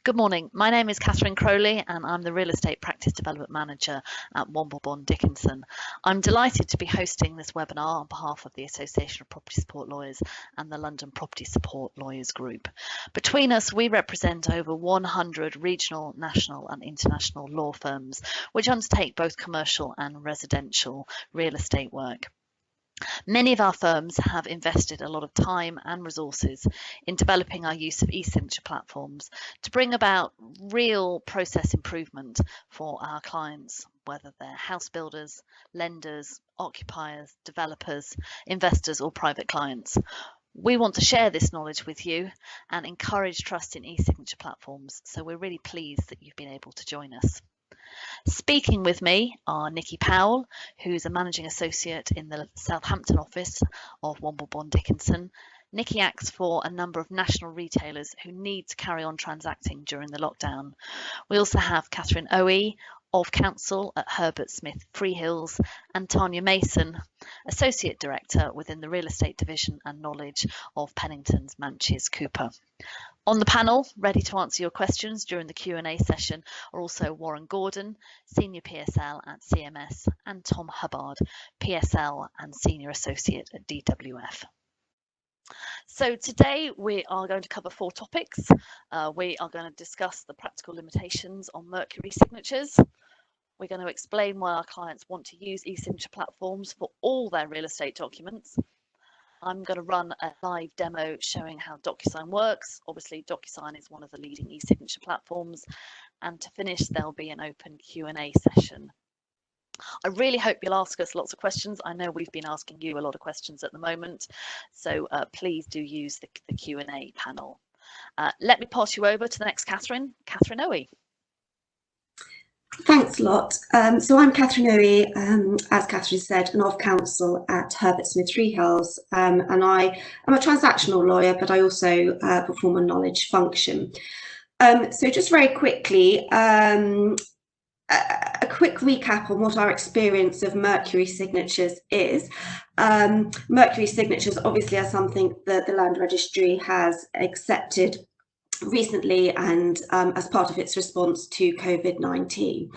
Good morning. My name is Catherine Crowley and I'm the Real Estate Practice Development Manager at Womble Bond Dickinson. I'm delighted to be hosting this webinar on behalf of the Association of Property Support Lawyers and the London Property Support Lawyers Group. Between us, we represent over 100 regional, national and international law firms, which undertake both commercial and residential real estate work. Many of our firms have invested a lot of time and resources in developing our use of e-signature platforms to bring about real process improvement for our clients, whether they're house builders, lenders, occupiers, developers, investors or private clients. We want to share this knowledge with you and encourage trust in e-signature platforms, so we're really pleased that you've been able to join us. Speaking with me are Nikki Powell, who's a Managing Associate in the Southampton office of Womble Bond Dickinson. Nikki acts for a number of national retailers who need to carry on transacting during the lockdown. We also have Catherine Owe of Counsel at Herbert Smith Freehills and Tanya Mason, Associate Director within the Real Estate Division and Knowledge of Pennington's Manches Cooper. On the panel, ready to answer your questions during the Q&A session, are also Warren Gordon, Senior PSL at CMS, and Tom Hubbard, PSL and Senior Associate at DWF. So today we are going to cover 4 topics. We are going to discuss the practical limitations on Mercury signatures. We're going to explain why our clients want to use e-signature platforms for all their real estate documents. I'm going to run a live demo showing how DocuSign works. Obviously, DocuSign is one of the leading e-signature platforms. And to finish, there'll be an open Q&A session. I really hope you'll ask us lots of questions. I know we've been asking you a lot of questions at the moment, so please do use the Q&A panel. Let me pass you over to the next Catherine Owe. Thanks a lot. So I'm Catherine Owe, as Catherine said, an of counsel at Herbert Smith Freehills, and I am a transactional lawyer, but I also perform a knowledge function. So just very quickly, a quick recap on what our experience of Mercury signatures is. Mercury signatures obviously are something that the Land Registry has accepted recently and as part of its response to COVID-19.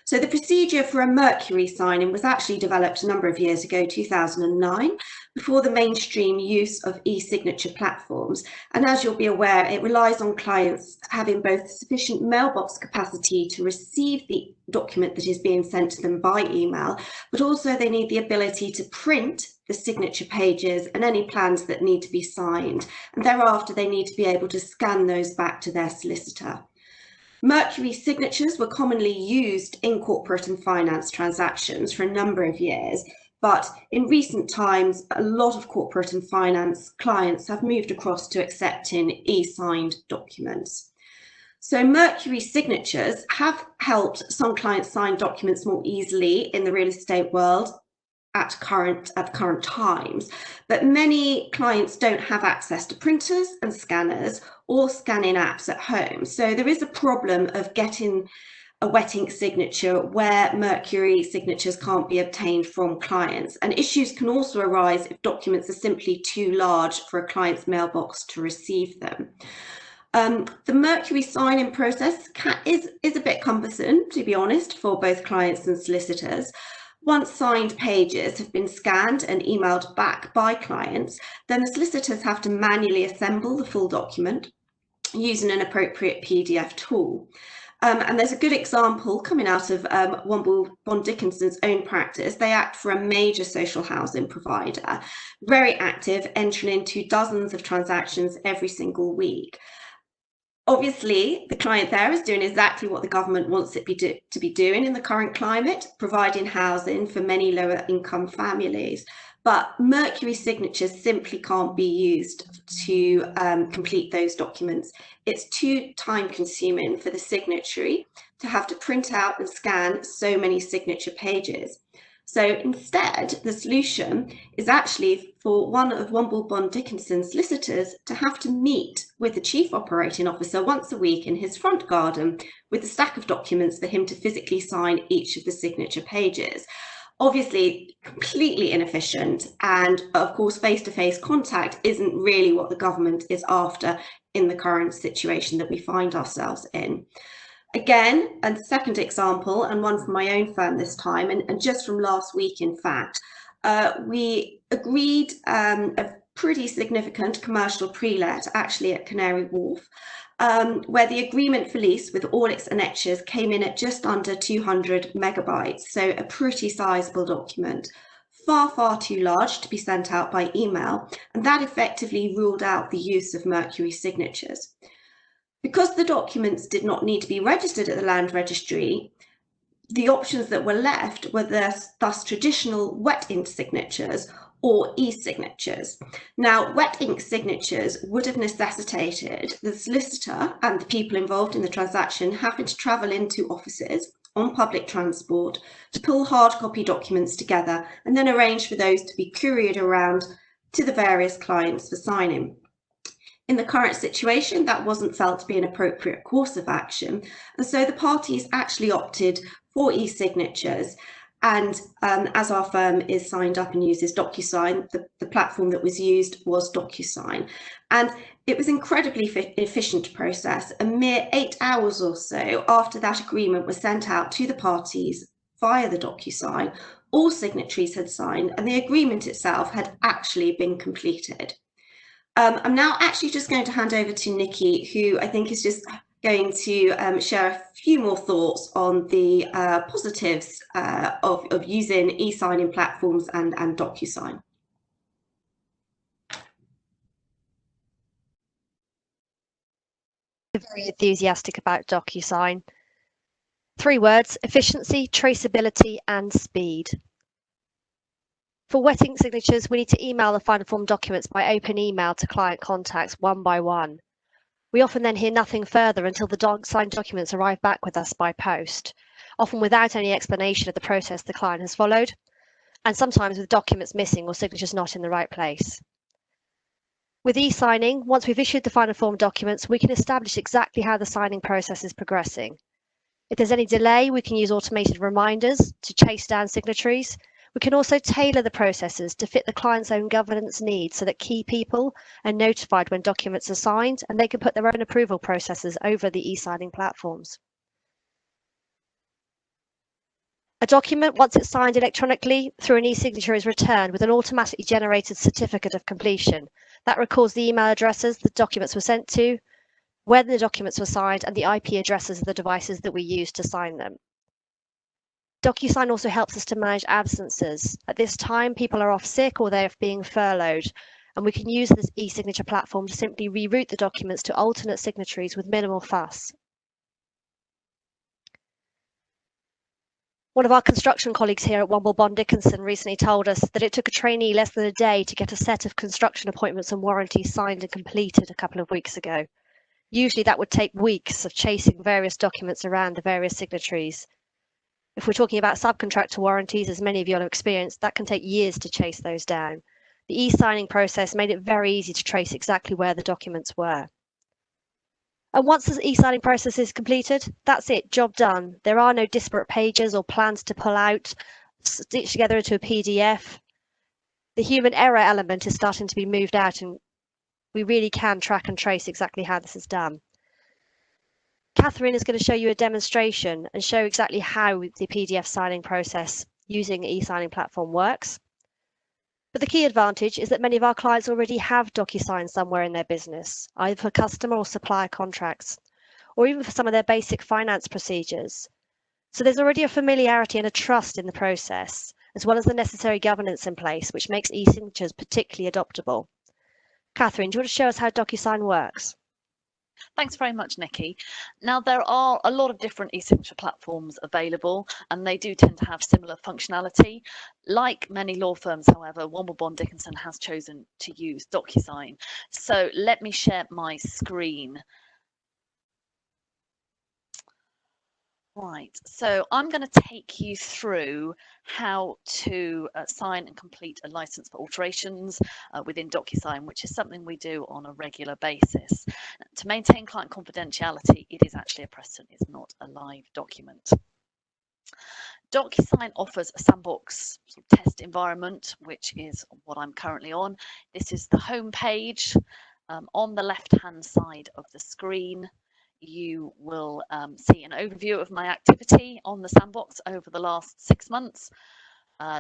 So the procedure for a Mercury signing was actually developed a number of years ago, 2009, before the mainstream use of e-signature platforms. And as you'll be aware, it relies on clients having both sufficient mailbox capacity to receive the document that is being sent to them by email, but also they need the ability to print the signature pages and any plans that need to be signed. And thereafter, they need to be able to scan those back to their solicitor. Mercury signatures were commonly used in corporate and finance transactions for a number of years, but in recent times, a lot of corporate and finance clients have moved across to accepting e-signed documents. So Mercury signatures have helped some clients sign documents more easily in the real estate world at current times, but many clients don't have access to printers and scanners or scanning apps at home. So there is a problem of getting a wet ink signature where Mercury signatures can't be obtained from clients. And issues can also arise if documents are simply too large for a client's mailbox to receive them. The Mercury signing process is a bit cumbersome, to be honest, for both clients and solicitors. Once signed pages have been scanned and emailed back by clients, then the solicitors have to manually assemble the full document using an appropriate PDF tool. And there's a good example coming out of Womble Bond Dickinson's own practice. They act for a major social housing provider, very active, entering into dozens of transactions every single week. Obviously, the client there is doing exactly what the government wants it to be doing in the current climate, providing housing for many lower income families. But Mercury signatures simply can't be used to complete those documents. It's too time consuming for the signatory to have to print out and scan so many signature pages. So instead, the solution is actually for one of Womble Bond Dickinson's solicitors to have to meet with the Chief Operating Officer once a week in his front garden with a stack of documents for him to physically sign each of the signature pages. Obviously, completely inefficient, and of course, face-to-face contact isn't really what the government is after in the current situation that we find ourselves in. Again, a second example, and one from my own firm this time, and just from last week, in fact, we agreed a pretty significant commercial pre-let actually at Canary Wharf, where the agreement for lease with all its annexures came in at just under 200 megabytes, so a pretty sizable document. Far too large to be sent out by email, and that effectively ruled out the use of Mercury signatures. Because the documents did not need to be registered at the Land Registry, the options that were left were thus traditional wet ink signatures or e-signatures. Now, wet ink signatures would have necessitated the solicitor and the people involved in the transaction having to travel into offices on public transport to pull hard copy documents together and then arrange for those to be couriered around to the various clients for signing. In the current situation, that wasn't felt to be an appropriate course of action, and so the parties actually opted for e-signatures. And as our firm is signed up and uses DocuSign, the platform that was used was DocuSign. And it was incredibly efficient process. A mere 8 hours or so after that agreement was sent out to the parties via the DocuSign, all signatories had signed and the agreement itself had actually been completed. I'm now actually just going to hand over to Nikki, who I think is just going to share a few more thoughts on the positives of using e-signing platforms and DocuSign. Very enthusiastic about DocuSign. 3 words: efficiency, traceability, and speed. For wet ink signatures, we need to email the final form documents by open email to client contacts one by one. We often then hear nothing further until the signed documents arrive back with us by post, often without any explanation of the process the client has followed, and sometimes with documents missing or signatures not in the right place. With e-signing, once we've issued the final form documents, we can establish exactly how the signing process is progressing. If there's any delay, we can use automated reminders to chase down signatories. We can also tailor the processes to fit the client's own governance needs so that key people are notified when documents are signed and they can put their own approval processes over the e-signing platforms. A document, once it's signed electronically through an e-signature, is returned with an automatically generated certificate of completion. That records the email addresses the documents were sent to, when the documents were signed, and the IP addresses of the devices that we used to sign them. DocuSign also helps us to manage absences. At this time, people are off sick or they're being furloughed, and we can use this e-signature platform to simply reroute the documents to alternate signatories with minimal fuss. One of our construction colleagues here at Womble Bond Dickinson recently told us that it took a trainee less than a day to get a set of construction appointments and warranties signed and completed a couple of weeks ago. Usually that would take weeks of chasing various documents around the various signatories. If we're talking about subcontractor warranties, as many of you will have experienced, that can take years to chase those down. The e-signing process made it very easy to trace exactly where the documents were. And once the e-signing process is completed, that's it, job done. There are no disparate pages or plans to pull out, stitch together into a PDF. The human error element is starting to be moved out, and we really can track and trace exactly how this is done. Catherine is going to show you a demonstration and show exactly how the PDF signing process using e-signing platform works. But the key advantage is that many of our clients already have DocuSign somewhere in their business, either for customer or supplier contracts, or even for some of their basic finance procedures. So there's already a familiarity and a trust in the process, as well as the necessary governance in place, which makes e-signatures particularly adoptable. Catherine, do you want to show us how DocuSign works? Thanks very much, Nikki. Now, there are a lot of different e-signature platforms available, and they do tend to have similar functionality. Like many law firms, however, Womble Bond Dickinson has chosen to use DocuSign. So let me share my screen. Right, so I'm going to take you through how to sign and complete a license for alterations within DocuSign, which is something we do on a regular basis. To maintain client confidentiality, it is actually a precedent, it's not a live document. DocuSign offers a sandbox sort of test environment, which is what I'm currently on. This is the home page. On the left-hand side of the screen, you will see an overview of my activity on the sandbox over the last 6 months.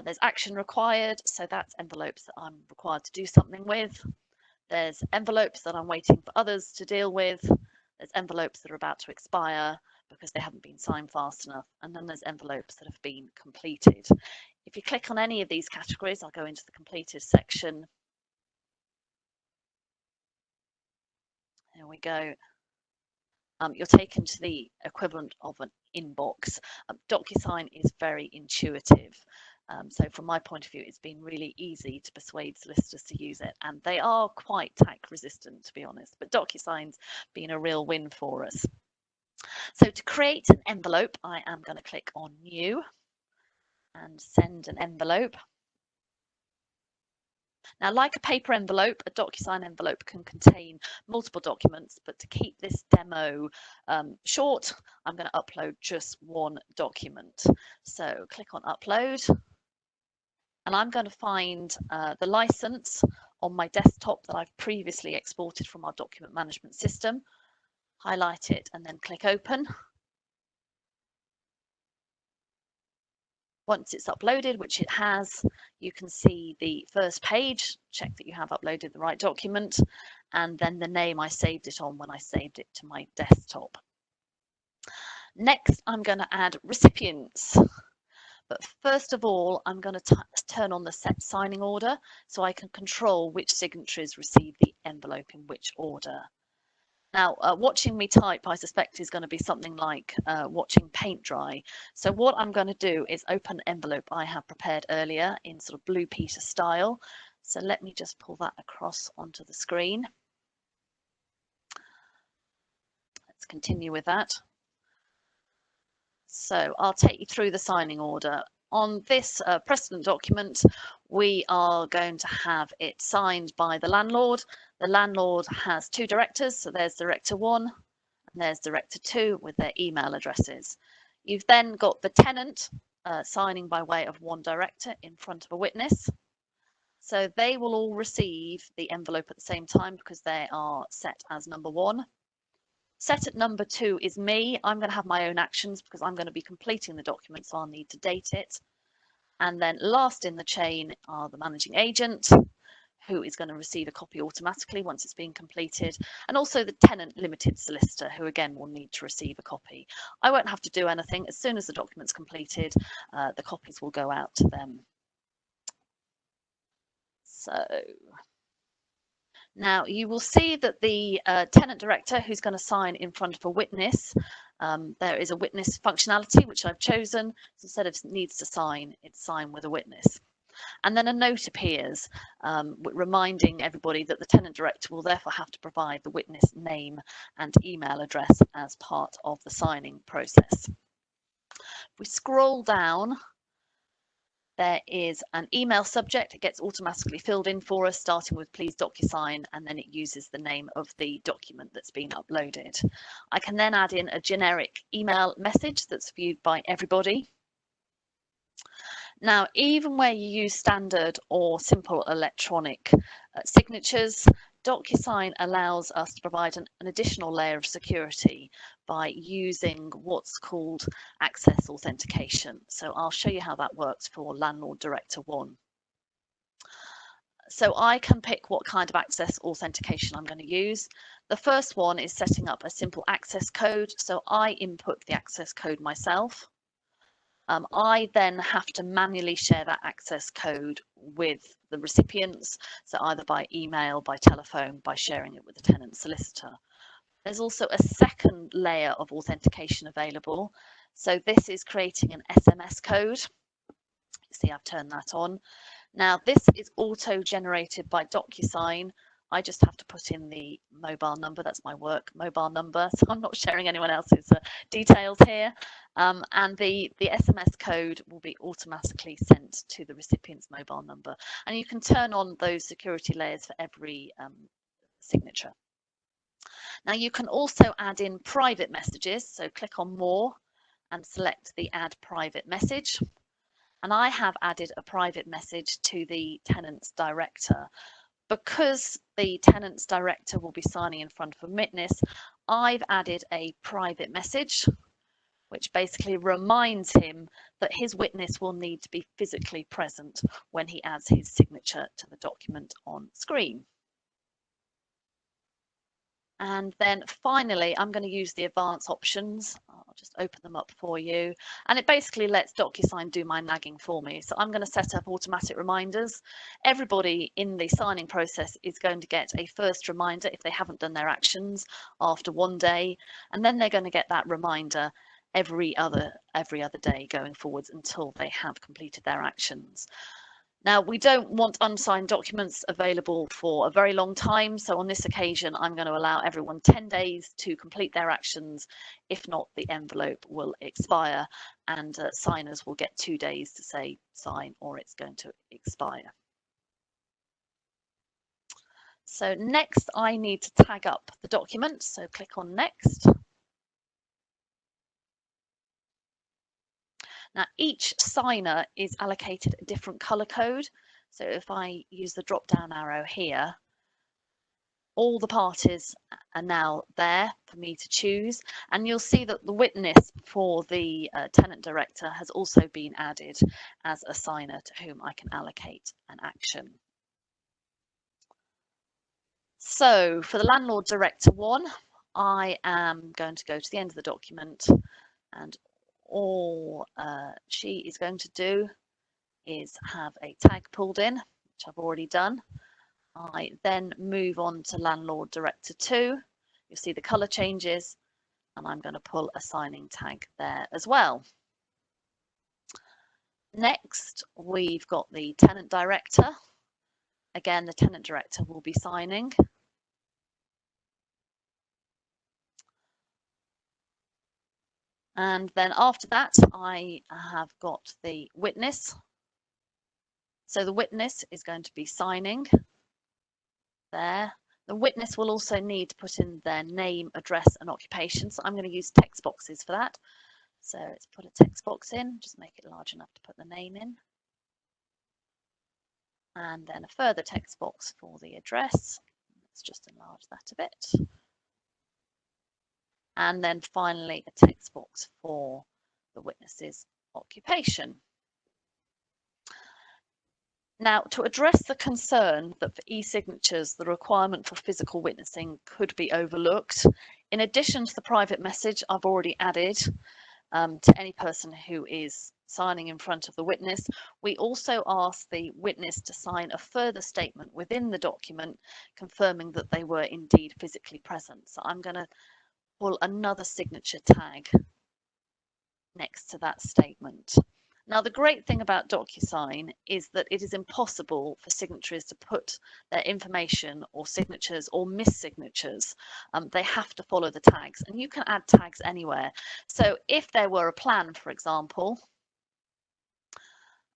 There's action required, so that's envelopes that I'm required to do something with. There's envelopes that I'm waiting for others to deal with. There's envelopes that are about to expire because they haven't been signed fast enough. And then there's envelopes that have been completed. If you click on any of these categories, I'll go into the completed section. There we go. You're taken to the equivalent of an inbox. DocuSign is very intuitive. So from my point of view, it's been really easy to persuade solicitors to use it, and they are quite tax resistant, to be honest, but DocuSign's been a real win for us. So to create an envelope, I am going to click on New and send an envelope. Now, like a paper envelope, a DocuSign envelope can contain multiple documents, but to keep this demo short, I'm going to upload just one document. So click on Upload, and I'm going to find the license on my desktop that I've previously exported from our document management system, highlight it, and then click Open. Once it's uploaded, which it has, you can see the first page, check that you have uploaded the right document, and then the name I saved it on when I saved it to my desktop. Next, I'm going to add recipients. But first of all, I'm going to turn on the set signing order so I can control which signatories receive the envelope in which order. Now, watching me type, I suspect, is going to be something like watching paint dry. So what I'm going to do is open an envelope I have prepared earlier in sort of Blue Peter style. So let me just pull that across onto the screen. Let's continue with that. So I'll take you through the signing order. On this precedent document, we are going to have it signed by the landlord. The landlord has 2 directors, so there's Director 1 and there's Director 2 with their email addresses. You've then got the tenant signing by way of 1 director in front of a witness. So they will all receive the envelope at the same time because they are set as number 1. Set at number 2 is me. I'm going to have my own actions because I'm going to be completing the document, so I'll need to date it. And then last in the chain are the managing agent, who is going to receive a copy automatically once it's been completed, and also the tenant limited solicitor, who again will need to receive a copy. I won't have to do anything. As soon as the document's completed, the copies will go out to them. So now you will see that the tenant director who's going to sign in front of a witness, there is a witness functionality which I've chosen. So instead of needs to sign, it's sign with a witness. And then a note appears reminding everybody that the tenant director will therefore have to provide the witness name and email address as part of the signing process. If we scroll down, there is an email subject. It gets automatically filled in for us, starting with please DocuSign, and then it uses the name of the document that's been uploaded. I can then add in a generic email message that's viewed by everybody. Now, even where you use standard or simple electronic signatures, DocuSign allows us to provide an additional layer of security by using what's called access authentication. So I'll show you how that works for Landlord Director 1. So I can pick what kind of access authentication I'm going to use. The first one is setting up a simple access code. So I input the access code myself. I then have to manually share that access code with the recipients, so either by email, by telephone, by sharing it with the tenant solicitor. There's also a second layer of authentication available. So this is creating an SMS code. You see, I've turned that on. Now, this is auto-generated by DocuSign. I just have to put in the mobile number. That's my work mobile number, so I'm not sharing anyone else's details here. And the SMS code will be automatically sent to the recipient's mobile number. And you can turn on those security layers for every signature. Now, you can also add in private messages. So click on More and select the Add Private Message. And I have added a private message to the tenant's director. because the tenant's director will be signing in front of a witness, I've added a private message which basically reminds him that his witness will need to be physically present when he adds his signature to the document on screen. And then finally, I'm going to use the advanced options. I'll just open them up for you. And it basically lets DocuSign do my nagging for me. So I'm going to set up automatic reminders. Everybody in the signing process is going to get a first reminder if they haven't done their actions after 1 day. And then they're going to get that reminder every other day going forwards until they have completed their actions. Now, we don't want unsigned documents available for a very long time. So on this occasion, I'm going to allow everyone 10 days to complete their actions. If not, the envelope will expire and signers will get 2 days to say sign or it's going to expire. So next, I need to tag up the document. So click on next. Now, each signer is allocated a different color code. So if I use the drop down arrow here, all the parties are now there for me to choose. And you'll see that the witness for the tenant director has also been added as a signer to whom I can allocate an action. So for the landlord director one, I am going to go to the end of the document, and all she is going to do is have a tag pulled in, which I've already done. I then move on to landlord director 2. You'll see the color changes, and I'm going to pull a signing tag there as well. Next, we've got the tenant director. Again, the tenant director will be signing. And then after that, I have got the witness. So the witness is going to be signing there. The witness will also need to put in their name, address, and occupation. So I'm going to use text boxes for that. So let's put a text box in, just make it large enough to put the name in. And then a further text box for the address. Let's just enlarge that a bit. And then finally a text box for the witness's occupation. Now, to address the concern that for e-signatures, the requirement for physical witnessing could be overlooked, in addition to the private message I've already added to any person who is signing in front of the witness, we also ask the witness to sign a further statement within the document confirming that they were indeed physically present. So I'm going to pull another signature tag next to that statement. Now, the great thing about DocuSign is that it is impossible for signatories to put their information or signatures or missignatures. They have to follow the tags, and you can add tags anywhere. So if there were a plan, for example,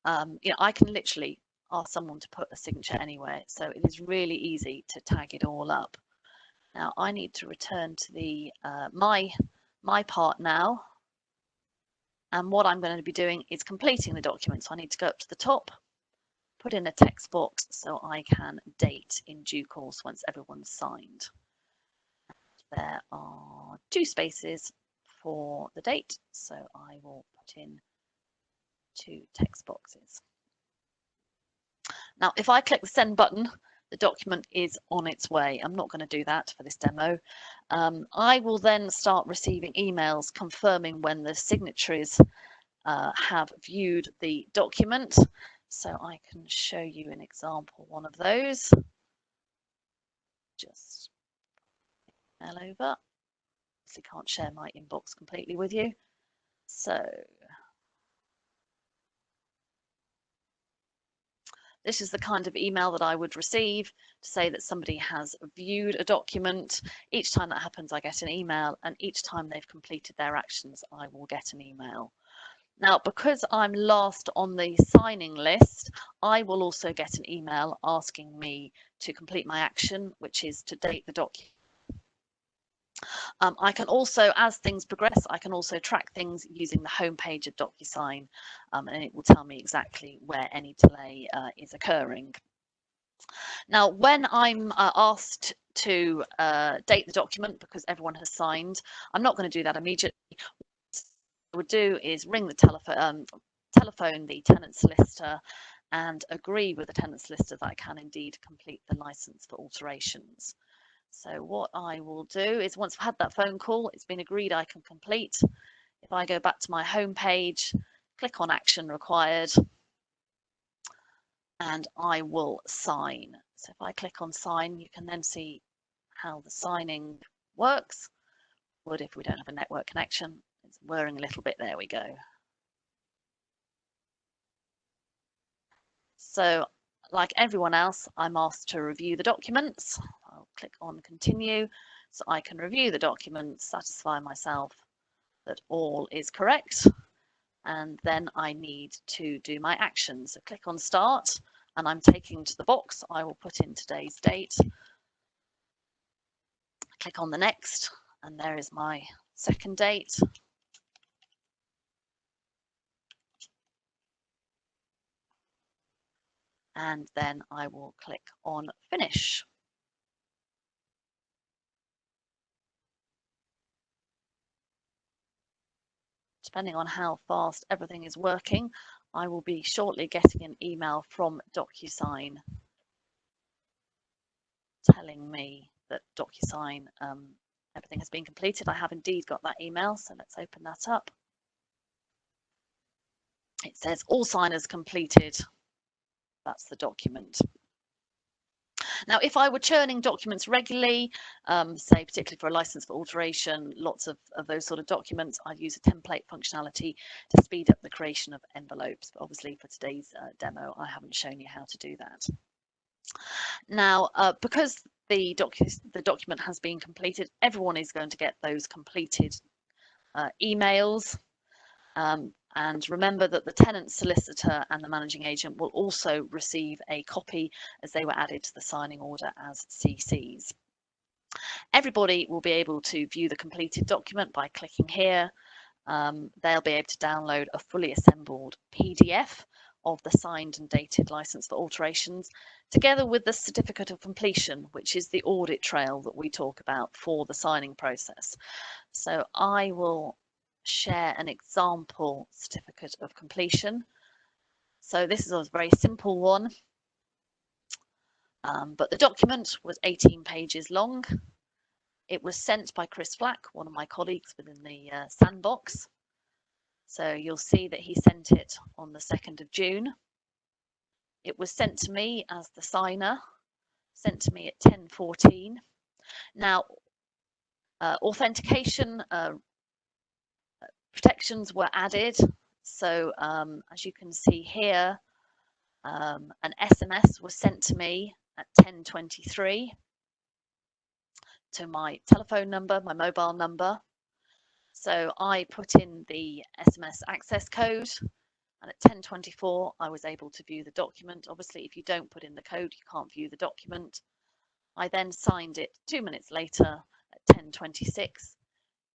I can literally ask someone to put a signature anywhere. So it is really easy to tag it all up. Now, I need to return to the my part now. And what I'm going to be doing is completing the document. So I need to go up to the top, put in a text box so I can date in due course once everyone's signed. There are 2 spaces for the date, so I will put in 2 text boxes. Now, if I click the send button, the document is on its way. I'm not going to do that for this demo. I will then start receiving emails confirming when the signatories have viewed the document. So I can show you an example, one of those. Just email over. Obviously can't share my inbox completely with you. So this is the kind of email that I would receive to say that somebody has viewed a document. Each time that happens, I get an email, and each time they've completed their actions, I will get an email. Now, because I'm last on the signing list, I will also get an email asking me to complete my action, which is to date the document. I can also, as things progress, I can also track things using the homepage of DocuSign, and it will tell me exactly where any delay is occurring. Now, when I'm asked to date the document, because everyone has signed, I'm not going to do that immediately. What I would do is ring the telephone the tenant solicitor and agree with the tenant solicitor that I can indeed complete the license for alterations. So what I will do is, once I've had that phone call, it's been agreed I can complete. If I go back to my home page, click on action required, and I will sign. So if I click on sign, you can then see how the signing works. Would if we don't have a network connection. It's whirring a little bit. There we go. So like everyone else, I'm asked to review the documents. I'll click on continue so I can review the documents, satisfy myself that all is correct, and then I need to do my actions. So click on start, and I'm taking to the box. I will put in today's date. Click on the next, and there is my second date. And then I will click on finish. Depending on how fast everything is working, I will be shortly getting an email from DocuSign telling me that DocuSign everything has been completed. I have indeed got that email, so let's open that up. It says all signers completed. That's the document. Now, if I were churning documents regularly, say particularly for a license for alteration, lots of those sort of documents, I'd use a template functionality to speed up the creation of envelopes. But obviously for today's demo, I haven't shown you how to do that. Now, because the document has been completed, everyone is going to get those completed emails. And remember that the tenant solicitor and the managing agent will also receive a copy as they were added to the signing order as CCs. Everybody will be able to view the completed document by clicking here. They'll be able to download a fully assembled PDF of the signed and dated license for alterations, together with the certificate of completion, which is the audit trail that we talk about for the signing process. So I will share an example certificate of completion. So this is a very simple one, but the document was 18 pages long. It was sent by Chris Flack, one of my colleagues within the sandbox. So you'll see that he sent it on the 2nd of June. It was sent to me as the signer, sent to me at 10:14. Now, authentication protections were added. So as you can see here, an SMS was sent to me at 10:23 to my telephone number, my mobile number. So I put in the SMS access code, and at 10:24 I was able to view the document. Obviously, if you don't put in the code, you can't view the document. I then signed it 2 minutes later at 10:26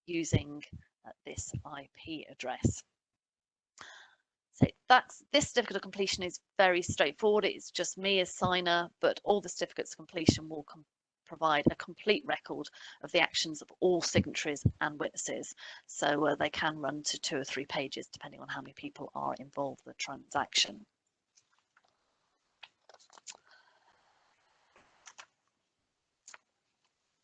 using this IP address. So this certificate of completion is very straightforward. It's just me as signer, but all the certificates of completion will provide a complete record of the actions of all signatories and witnesses. So they can run to 2 or 3 pages, depending on how many people are involved in the transaction.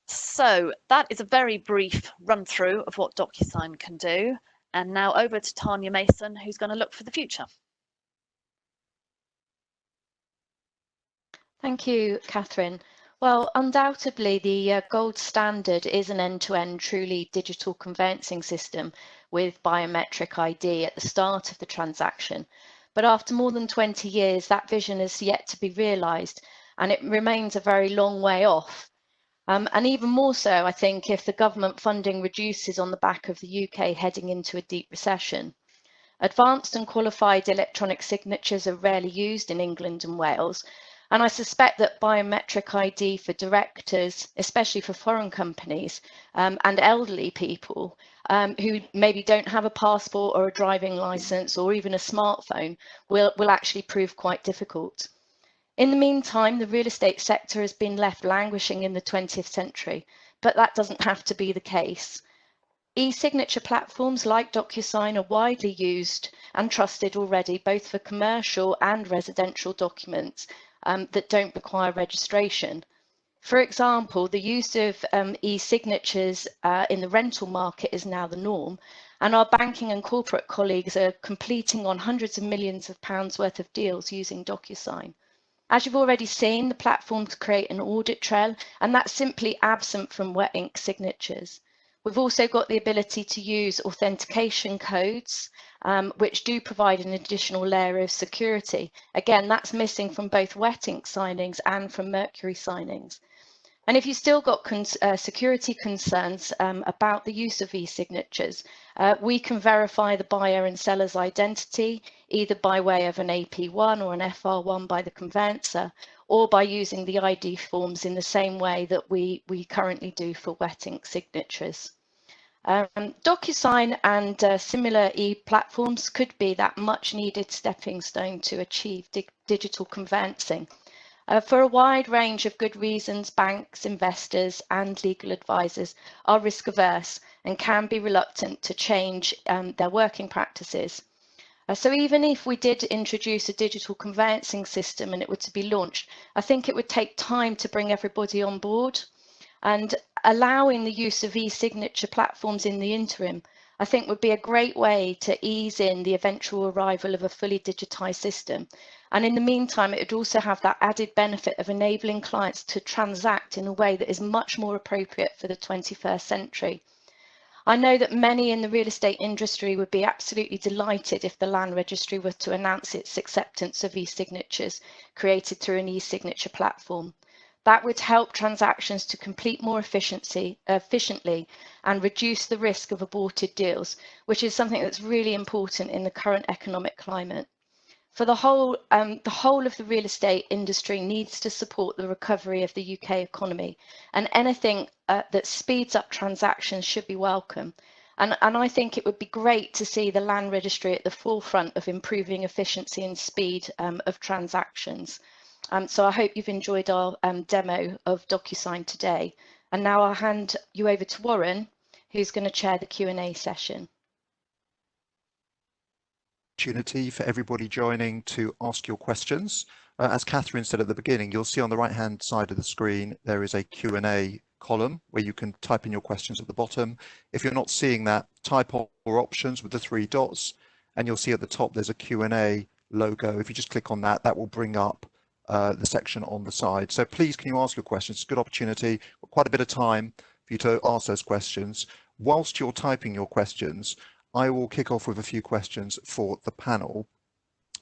So that is a very brief run through of what DocuSign can do. And now over to Tanya Mason, who's going to look for the future. Thank you, Catherine. Well, undoubtedly, the gold standard is an end-to-end truly digital conveyancing system with biometric ID at the start of the transaction. But after more than 20 years, that vision is yet to be realised, and it remains a very long way off. And even more so, I think, if the government funding reduces on the back of the UK heading into a deep recession. Advanced and qualified electronic signatures are rarely used in England and Wales, and I suspect that biometric ID for directors, especially for foreign companies and elderly people who maybe don't have a passport or a driving licence or even a smartphone will actually prove quite difficult. In the meantime, the real estate sector has been left languishing in the 20th century, but that doesn't have to be the case. E-signature platforms like DocuSign are widely used and trusted already, both for commercial and residential documents that don't require registration. For example, the use of e-signatures in the rental market is now the norm, and our banking and corporate colleagues are completing on hundreds of millions of pounds worth of deals using DocuSign. As you've already seen, the platforms create an audit trail, and that's simply absent from wet ink signatures. We've also got the ability to use authentication codes, which do provide an additional layer of security. Again, that's missing from both wet ink signings and from Mercury signings. And if you've still got security concerns about the use of e-signatures, we can verify the buyer and seller's identity, either by way of an AP1 or an FR1 by the conveyancer, or by using the ID forms in the same way that we currently do for wet ink signatures. DocuSign and similar e-platforms could be that much needed stepping stone to achieve digital conveyancing. For a wide range of good reasons, banks, investors and legal advisors are risk averse and can be reluctant to change their working practices. So even if we did introduce a digital conveyancing system and it were to be launched, I think it would take time to bring everybody on board, and allowing the use of e-signature platforms in the interim, I think would be a great way to ease in the eventual arrival of a fully digitised system. And in the meantime, it would also have that added benefit of enabling clients to transact in a way that is much more appropriate for the 21st century. I know that many in the real estate industry would be absolutely delighted if the Land Registry were to announce its acceptance of e-signatures created through an e-signature platform. That would help transactions to complete more efficiently and reduce the risk of aborted deals, which is something that's really important in the current economic climate. For the whole of the real estate industry needs to support the recovery of the UK economy, and anything that speeds up transactions should be welcome. And I think it would be great to see the Land Registry at the forefront of improving efficiency and speed of transactions. So I hope you've enjoyed our demo of DocuSign today. And now I'll hand you over to Warren, who's going to chair the Q&A session. Opportunity for everybody joining to ask your questions. As Catherine said at the beginning, you'll see on the right-hand side of the screen, there is a Q&A column where you can type in your questions at the bottom. If you're not seeing that, type all your options with the 3 dots, and you'll see at the top there's a Q&A logo. If you just click on that, that will bring up the section on the side. So please, can you ask your questions? It's a good opportunity, quite a bit of time for you to ask those questions. Whilst you're typing your questions, I will kick off with a few questions for the panel.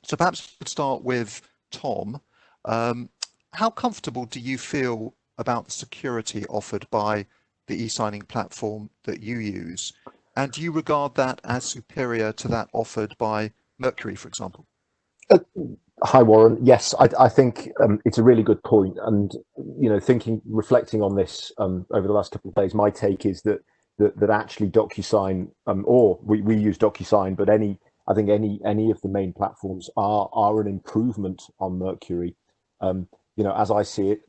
So perhaps we could start with Tom. How comfortable do you feel about the security offered by the e-signing platform that you use? And do you regard that as superior to that offered by Mercury, for example? Hi, Warren. Yes, I think it's a really good point. And, you know, reflecting on this over the last couple of days, my take is that actually DocuSign, or we use DocuSign, but I think any of the main platforms are an improvement on Mercury. You know, as I see it,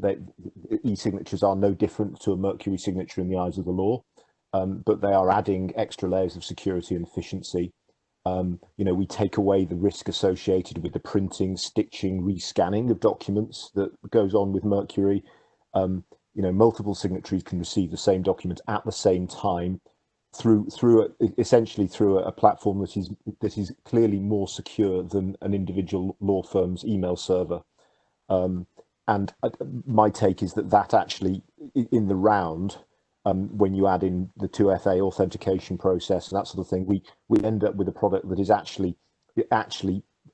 e-signatures are no different to a Mercury signature in the eyes of the law, but they are adding extra layers of security and efficiency. You know, we take away the risk associated with the printing, stitching, rescanning of documents that goes on with Mercury. You know, multiple signatories can receive the same document at the same time essentially through a platform that is clearly more secure than an individual law firm's email server. And my take is that actually, in the round, when you add in the 2FA authentication process and that sort of thing, we end up with a product that is actually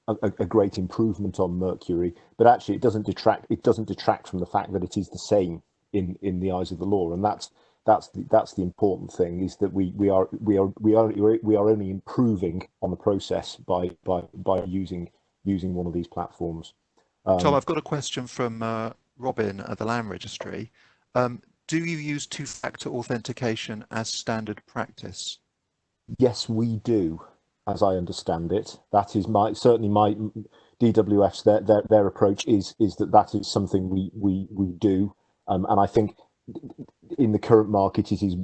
a great improvement on Mercury. But actually, it doesn't detract from the fact that it is the same in the eyes of the law, and that's the important thing, is that we are only improving on the process by using one of these platforms. Tom, I've got a question from Robin at the Land Registry. Do you use 2-factor authentication as standard practice? Yes, we do. as I understand it. That is certainly my DWF's their approach is that is something we do, and I think in the current market it is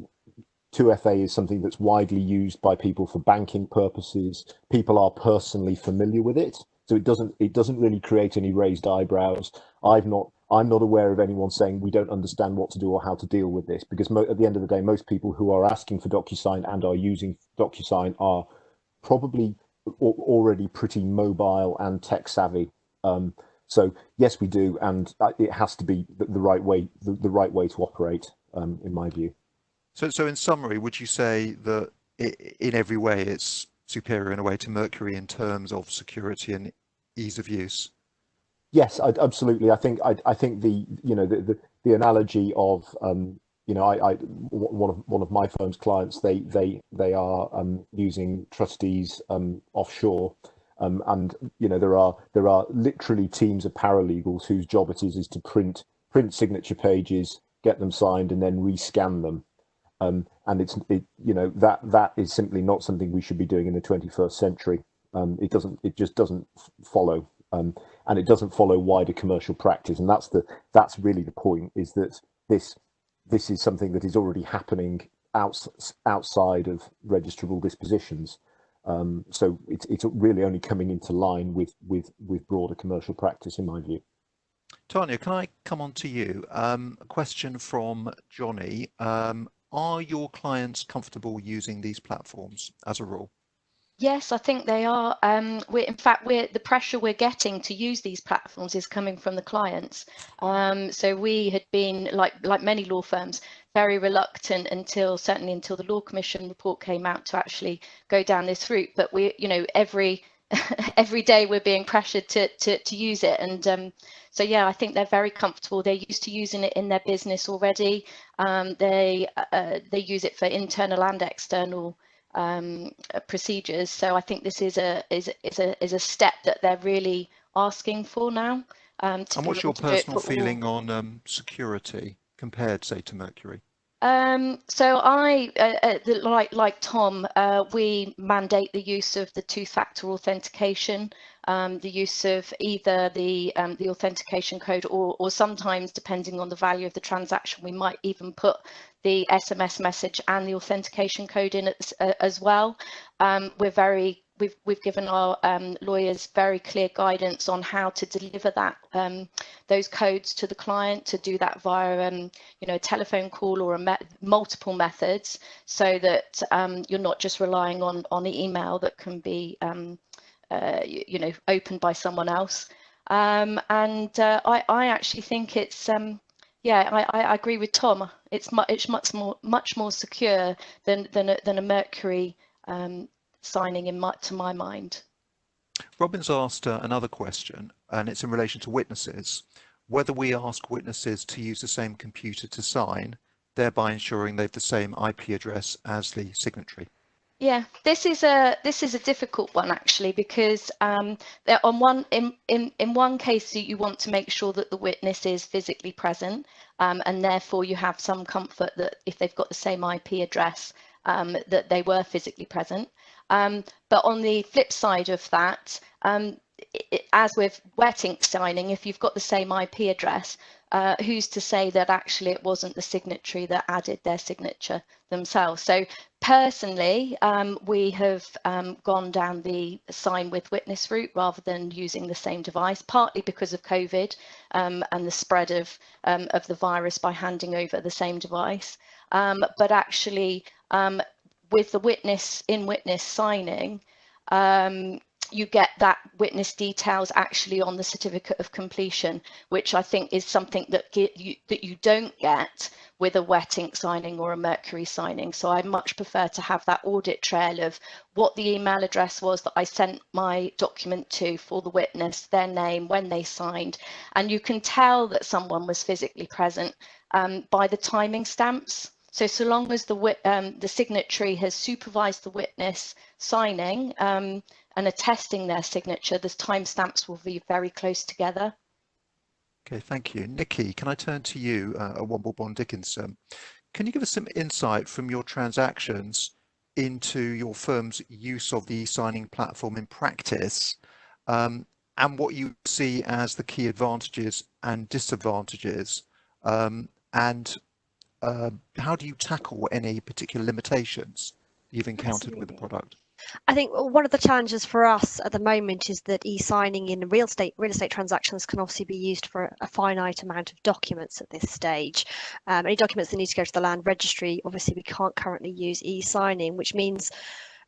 2FA is something that's widely used by people for banking purposes. People are personally familiar with it, so it doesn't really create any raised eyebrows. I'm not aware of anyone saying we don't understand what to do or how to deal with this, because at the end of the day, most people who are asking for DocuSign and are using DocuSign are probably already pretty mobile and tech savvy. So yes, we do, and it has to be the right way, the right way to operate, in my view. So in summary, would you say that in every way it's superior in a way to Mercury in terms of security and ease of use? Yes, absolutely. I think the analogy of one of my firm's clients, they are using trustees offshore, and there are literally teams of paralegals whose job it is to print signature pages, get them signed, and then rescan them. And that is simply not something we should be doing in the 21st century. It just doesn't follow, and it doesn't follow wider commercial practice. And that's really the point, is that this is something that is already happening outside of registrable dispositions. So it's really only coming into line with broader commercial practice, in my view. Tanya, can I come on to you? A question from Johnny. Are your clients comfortable using these platforms as a rule? Yes, I think they are. The pressure we're getting to use these platforms is coming from the clients. So we had been, like many law firms, very reluctant certainly until the Law Commission report came out to actually go down this route. But every day we're being pressured to use it, and so yeah, I think they're very comfortable. They're used to using it in their business already. They use it for internal and external procedures. So I think this is a step that they're really asking for now. And what's your personal feeling on security compared, say, to Mercury? So like Tom, we mandate the use of the two-factor authentication, the use of either the authentication code, or sometimes, depending on the value of the transaction, we might even put the SMS message and the authentication code in as well. We've given our lawyers very clear guidance on how to deliver those codes to the client, to do that via a telephone call or multiple methods, so that you're not just relying on the email that can be opened by someone else. I actually think it's I agree with Tom. It's much more secure than a Mercury signing, to my mind. Robin's asked another question, and it's in relation to witnesses. Whether we ask witnesses to use the same computer to sign, thereby ensuring they've the same IP address as the signatory. Yeah, this is a difficult one, actually, because in one case you want to make sure that the witness is physically present, and therefore you have some comfort that if they've got the same IP address, that they were physically present. But on the flip side of that, as with wet ink signing, if you've got the same IP address, who's to say that actually it wasn't the signatory that added their signature themselves? So personally, we have gone down the sign with witness route rather than using the same device, partly because of COVID and the spread of the virus by handing over the same device. But actually, with the witness signing, you get that witness details actually on the certificate of completion, which I think is something that you don't get with a wet ink signing or a Mercury signing. So I much prefer to have that audit trail of what the email address was that I sent my document to for the witness, their name, when they signed, and you can tell that someone was physically present by the timing stamps. So long as the signatory has supervised the witness signing and attesting their signature, the timestamps will be very close together. Okay, thank you. Nikki, can I turn to you at Womble Bond Dickinson? Can you give us some insight from your transactions into your firm's use of the e-signing platform in practice, and what you see as the key advantages and disadvantages, and how do you tackle any particular limitations you've encountered with the product? I think one of the challenges for us at the moment is that e-signing in real estate transactions can obviously be used for a finite amount of documents at this stage. Any documents that need to go to the Land Registry, obviously we can't currently use e-signing, which means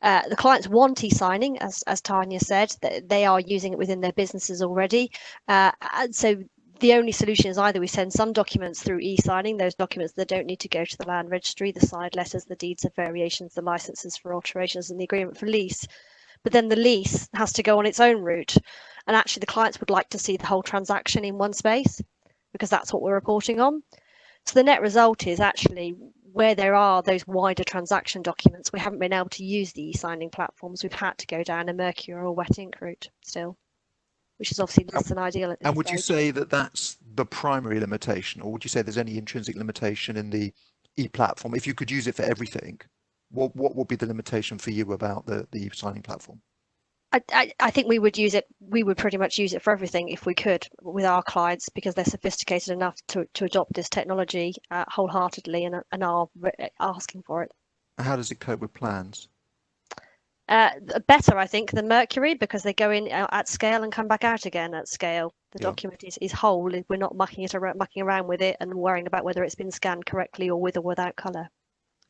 the clients want e-signing, as Tanya said, that they are using it within their businesses already. And so the only solution is either we send some documents through e-signing, those documents that don't need to go to the Land Registry, the side letters, the deeds of variations, the licenses for alterations, and the agreement for lease. But then the lease has to go on its own route. And actually the clients would like to see the whole transaction in one space, because that's what we're reporting on. So the net result is actually where there are those wider transaction documents, we haven't been able to use the e-signing platforms. We've had to go down a Mercury or wet ink route still, which is obviously less than ideal at this And would you stage. say that that's the primary limitation, or would you say there's any intrinsic limitation in the e-platform? If you could use it for everything, what would be the limitation for you about the e-signing platform? I think we would use it. We would pretty much use it for everything if we could with our clients, because they're sophisticated enough to adopt this technology wholeheartedly and are asking for it. How does it cope with plans? Better, I think, than Mercury, because they go in at scale and come back out again at scale. The document is whole. We're not mucking around with it and worrying about whether it's been scanned correctly or with or without colour.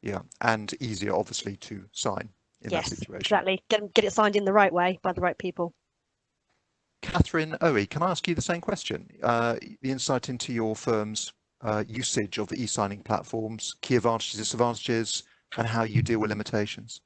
Yeah, and easier, obviously, to sign in that situation. Exactly. Get it signed in the right way by the right people. Catherine Owie, can I ask you the same question? The insight into your firm's usage of the e-signing platforms, key advantages, disadvantages, and how you deal with limitations.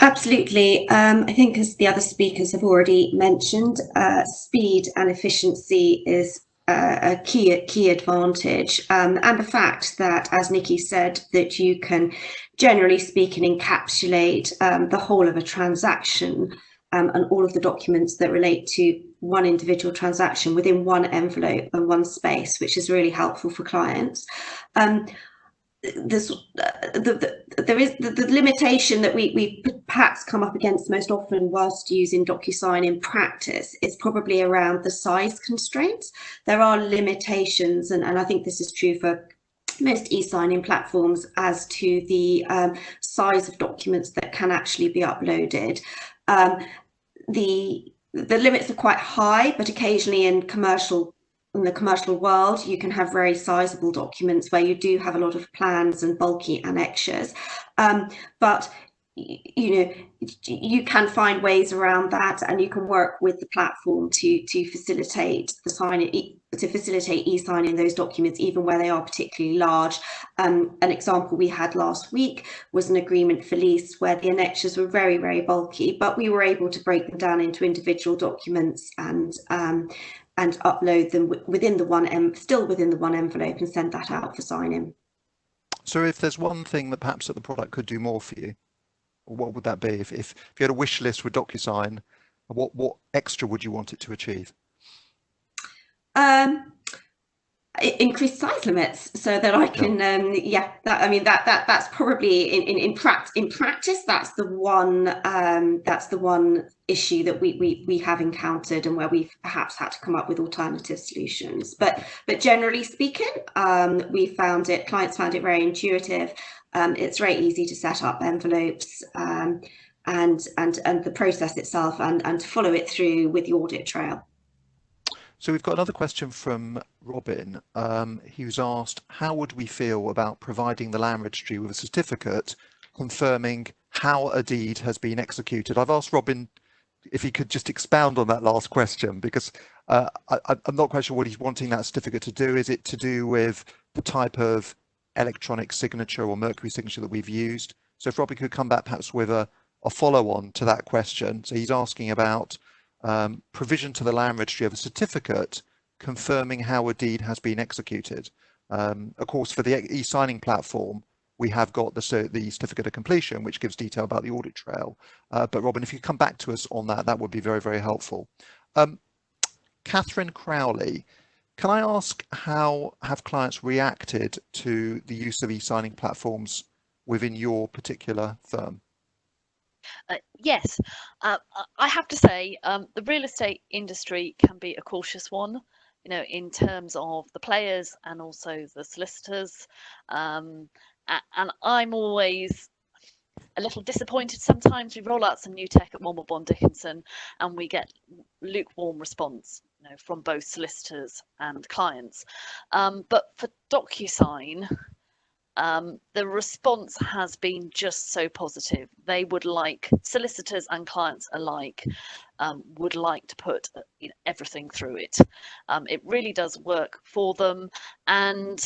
Absolutely. I think, as the other speakers have already mentioned, speed and efficiency is a key advantage, and the fact that, as Nikki said, that you can, generally speaking, encapsulate the whole of a transaction and all of the documents that relate to one individual transaction within one envelope and one space, which is really helpful for clients. There is the limitation that we perhaps come up against most often whilst using DocuSign in practice is probably around the size constraints. There are limitations, and I think this is true for most e-signing platforms, as to the size of documents that can actually be uploaded. The limits are quite high, but occasionally in the commercial world, you can have very sizable documents where you do have a lot of plans and bulky annexures. But you can find ways around that, and you can work with the platform to facilitate e-signing those documents, even where they are particularly large. An example we had last week was an agreement for lease where the annexures were very, very bulky, but we were able to break them down into individual documents and upload them within the one envelope and send that out for signing. So if there's one thing that perhaps that the product could do more for you, what would that be? If you had a wish list with DocuSign, what extra would you want it to achieve? Increased size limits, so that I can that's probably in practice that's the one issue that we have encountered, and where we've perhaps had to come up with alternative solutions. But generally speaking, clients found it very intuitive. It's very easy to set up envelopes and the process itself, and to follow it through with the audit trail. So we've got another question from Robin, who's asked, how would we feel about providing the Land Registry with a certificate confirming how a deed has been executed? I've asked Robin if he could just expound on that last question, because I'm not quite sure what he's wanting that certificate to do. Is it to do with the type of electronic signature or Mercury signature that we've used? So if Robin could come back perhaps with a follow-on to that question. So he's asking about provision to the Land Registry of a certificate confirming how a deed has been executed. Of course, for the e-signing platform, we have got the certificate of completion, which gives detail about the audit trail. But Robin, if you come back to us on that, that would be very, very helpful. Catherine Crowley, can I ask, how have clients reacted to the use of e-signing platforms within your particular firm? Yes, I have to say the real estate industry can be a cautious one, in terms of the players and also the solicitors. And I'm always a little disappointed sometimes. We roll out some new tech at Womble Bond Dickinson and we get lukewarm response, from both solicitors and clients. But for DocuSign, the response has been just so positive. They would like, solicitors and clients alike, would like to put everything through it. It really does work for them, and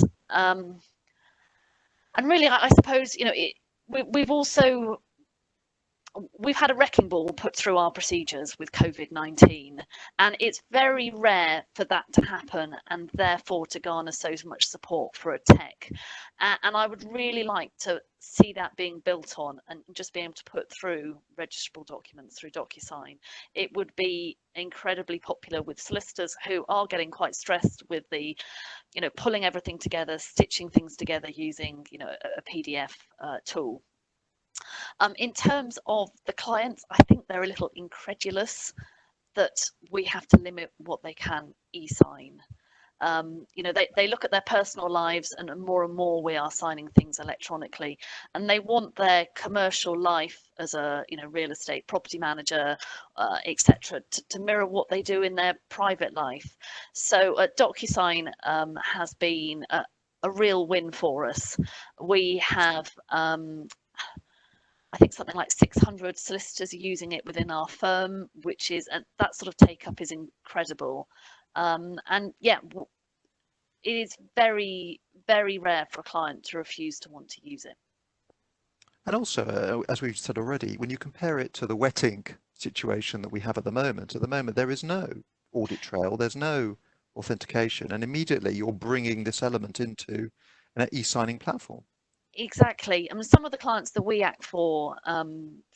really, I suppose we've had a wrecking ball put through our procedures with COVID-19, and it's very rare for that to happen and therefore to garner so much support for a tech. And I would really like to see that being built on and just be able to put through registrable documents through DocuSign. It would be incredibly popular with solicitors who are getting quite stressed with the, pulling everything together, stitching things together using, a PDF tool. In terms of the clients, I think they're a little incredulous that we have to limit what they can e-sign. They look at their personal lives, and more we are signing things electronically, and they want their commercial life as a real estate property manager, etc., to mirror what they do in their private life. So DocuSign has been a real win for us. We have I think something like 600 solicitors are using it within our firm, which is, and that sort of take up is incredible. And yeah, it is very, very rare for a client to refuse to want to use it. And also, as we've said already, when you compare it to the wet ink situation that we have at the moment there is no audit trail, there's no authentication, and immediately you're bringing this element into an e-signing platform. Exactly. I mean, some of the clients that we act for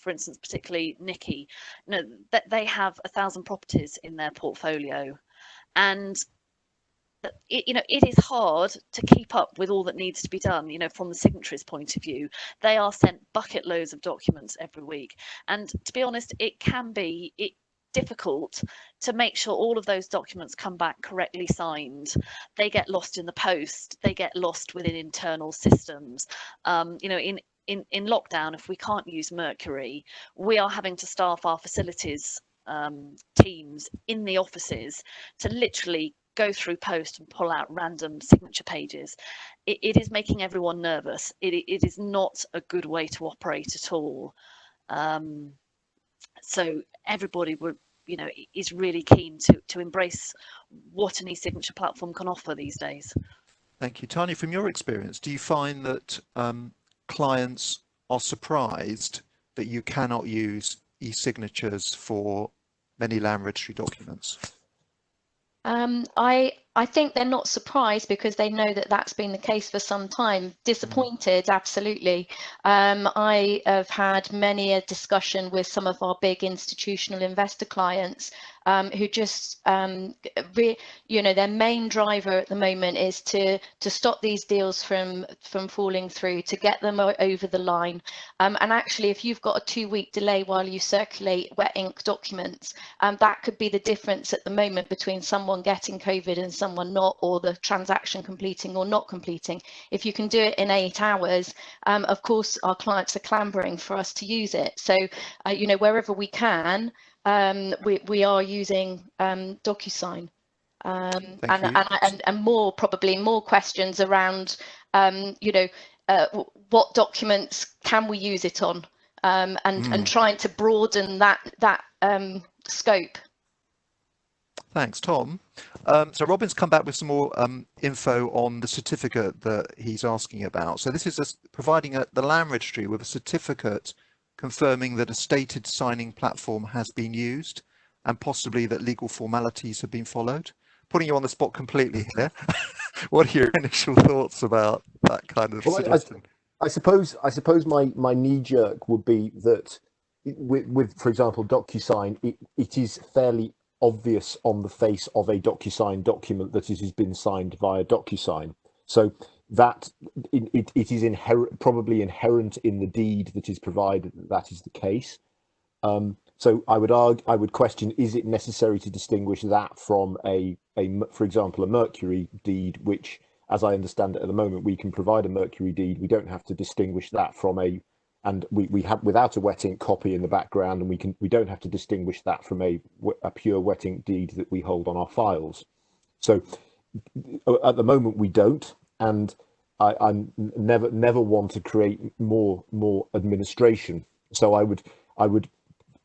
instance, particularly Nikki, that they have 1,000 properties in their portfolio, and it is hard to keep up with all that needs to be done. From the signatories' point of view, they are sent bucket loads of documents every week, and to be honest, it can be difficult to make sure all of those documents come back correctly signed. They get lost in the post, they get lost within internal systems. In lockdown, if we can't use Mercury, we are having to staff our facilities teams in the offices to literally go through post and pull out random signature pages. It is making everyone nervous. It is not a good way to operate at all. So everybody is really keen to embrace what an e-signature platform can offer these days. Thank you. Tanya, from your experience, do you find that clients are surprised that you cannot use e-signatures for many Land Registry documents? I think they're not surprised because they know that that's been the case for some time. Disappointed, absolutely. I have had many a discussion with some of our big institutional investor clients who just, their main driver at the moment is to stop these deals from falling through, to get them over the line. And actually, if you've got a 2-week delay while you circulate wet ink documents, that could be the difference at the moment between someone getting COVID and someone not, or the transaction completing or not completing. If you can do it in 8 hours, of course, our clients are clambering for us to use it. So, wherever we can, we are using DocuSign, and probably more questions around, what documents can we use it on, and trying to broaden that scope. Thanks, Tom. So Robin's come back with some more info on the certificate that he's asking about. So this is providing the Land Registry with a certificate confirming that a stated signing platform has been used and possibly that legal formalities have been followed. Putting you on the spot completely here. What are your initial thoughts about that kind of suggestion? I suppose my knee jerk would be that with for example, DocuSign, it is fairly obvious on the face of a DocuSign document that it has been signed via DocuSign. So that it is probably inherent in the deed that is provided that is the case. So I would question: is it necessary to distinguish that from for example, a Mercury deed, which, as I understand it at the moment, we can provide a Mercury deed. We don't have to distinguish that from and we have without a wet ink copy in the background, and we don't have to distinguish that from a pure wet ink deed that we hold on our files. So at the moment we don't, and I never want to create more administration. So I would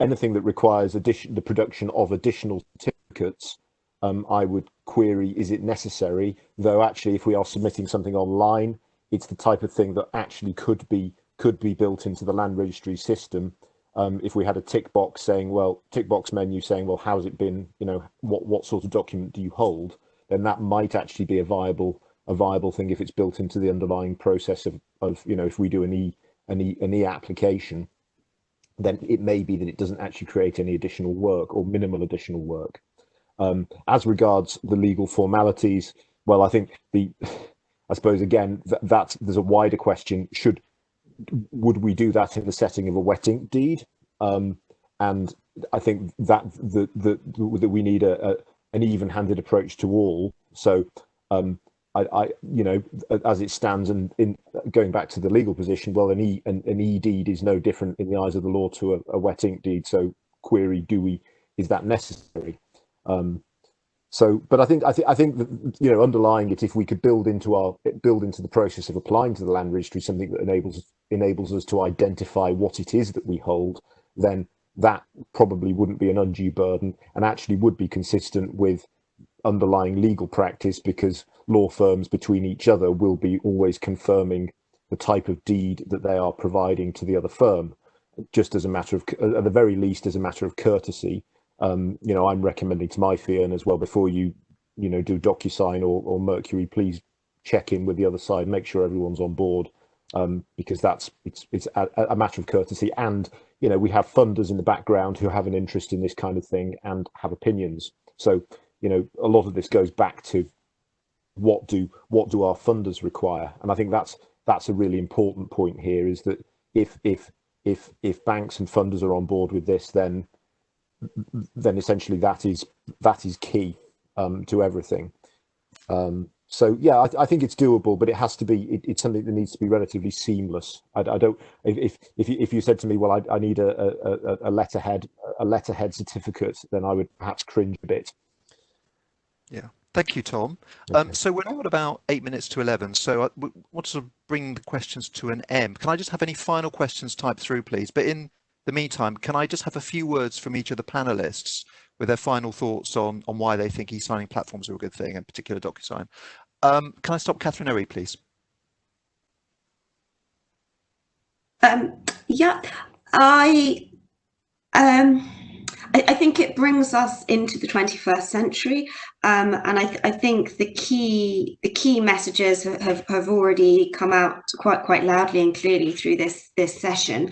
anything that requires the production of additional certificates, I would query: is it necessary? Though actually, if we are submitting something online, it's the type of thing that actually could be built into the Land Registry system. If we had a tick box menu saying, well, how's it been? What sort of document do you hold? Then that might actually be a viable thing if it's built into the underlying process of if we do an e application. Then it may be that it doesn't actually create any additional work or minimal additional work. As regards the legal formalities, well, I think I suppose again that there's a wider question: would we do that in the setting of a wet ink deed? And I think that that we need an even-handed approach to all. So as it stands, and in going back to the legal position, well, an e deed is no different in the eyes of the law to a wet ink deed. So query: is that necessary? But I think that, underlying it, if we could build into the process of applying to the Land Registry something that enables us to identify what it is that we hold, then that probably wouldn't be an undue burden and actually would be consistent with underlying legal practice, because law firms between each other will be always confirming the type of deed that they are providing to the other firm, just as a matter of, at the very least, as a matter of courtesy. I'm recommending to my fee earners, well, before you do DocuSign or Mercury, please check in with the other side, make sure everyone's on board, because it's a matter of courtesy. And we have funders in the background who have an interest in this kind of thing and have opinions. So a lot of this goes back to what do our funders require, and I think that's a really important point here, is that if banks and funders are on board with this, then essentially that is key to everything. So yeah, I think it's doable, but it has to be. It's something that needs to be relatively seamless. I don't. If you said to me, well, I need a letterhead certificate, then I would perhaps cringe a bit. Yeah, thank you, Tom. Okay. So we're now at about 8 minutes to 11. So I want to sort of bring the questions to an end. Can I just have any final questions typed through, please? But in the meantime, can I just have a few words from each of the panelists with their final thoughts on why they think e-signing platforms are a good thing, in particular DocuSign? Can I stop Catherine Owie, please? Yeah, I think it brings us into the 21st century, and I think the key messages have already come out quite loudly and clearly through this session.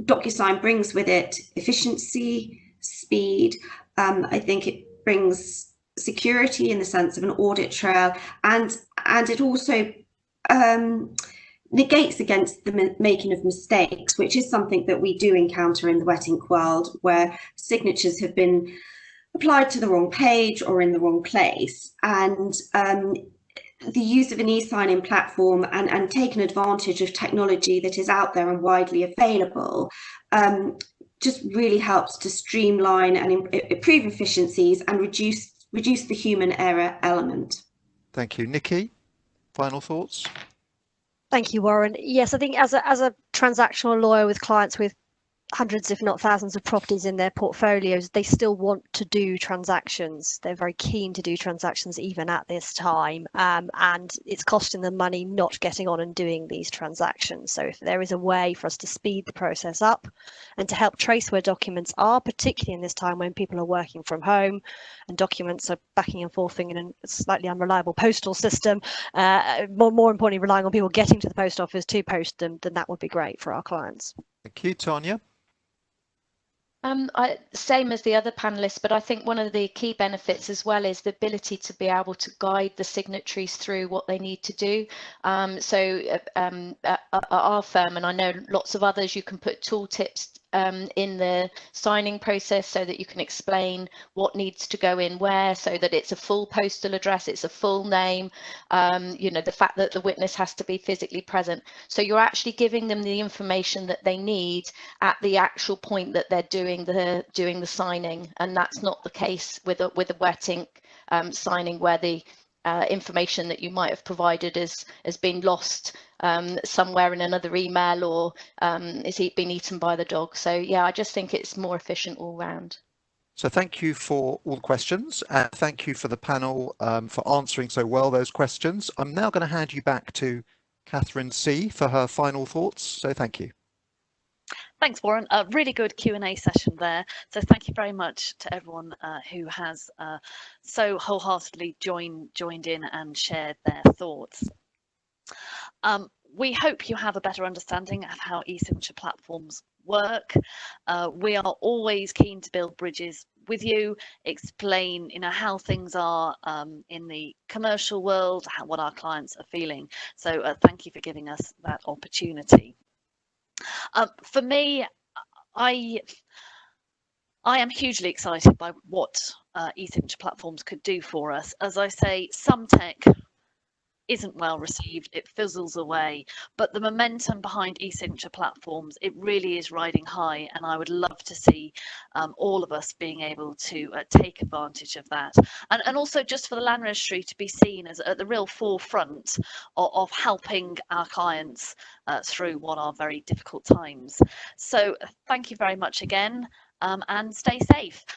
DocuSign brings with it efficiency, speed. I think it brings security in the sense of an audit trail, and it also negates against the making of mistakes, which is something that we do encounter in the wet ink world, where signatures have been applied to the wrong page or in the wrong place. And the use of an e-signing platform and taking advantage of technology that is out there and widely available just really helps to streamline and improve efficiencies and reduce the human error element. Thank you. Nikki, final thoughts? Thank you, Warren. Yes, I think as a transactional lawyer with clients with hundreds, if not thousands, of properties in their portfolios, they still want to do transactions. They're very keen to do transactions even at this time, and it's costing them money not getting on and doing these transactions. So if there is a way for us to speed the process up and to help trace where documents are, particularly in this time when people are working from home and documents are backing and forthing in a slightly unreliable postal system, more importantly, relying on people getting to the post office to post them, then that would be great for our clients. Thank you. Tanya? Same as the other panelists, but I think one of the key benefits as well is the ability to be able to guide the signatories through what they need to do. At our firm, and I know lots of others, you can put tooltips in the signing process so that you can explain what needs to go in where, so that it's a full postal address, it's a full name, you know, the fact that the witness has to be physically present. So you're actually giving them the information that they need at the actual point that they're doing the signing, and that's not the case with a wet ink signing, where the information that you might have provided has been lost somewhere in another email, or is it been eaten by the dog. So yeah, I just think it's more efficient all round. So thank you for all the questions, and thank you for the panel for answering so well those questions. I'm now going to hand you back to Catherine C for her final thoughts. So thank you. Thanks, Warren. A really good Q&A session there. So thank you very much to everyone who has so wholeheartedly joined in and shared their thoughts. We hope you have a better understanding of how e-signature platforms work. We are always keen to build bridges with you, explain how things are in the commercial world, what our clients are feeling. So thank you for giving us that opportunity. For me, I am hugely excited by what e-signature platforms could do for us. As I say, some tech isn't well received, it fizzles away, but the momentum behind e-signature platforms, it really is riding high, and I would love to see all of us being able to take advantage of that, and also just for the Land Registry to be seen as at the real forefront of helping our clients through what are very difficult times. So thank you very much again, and stay safe.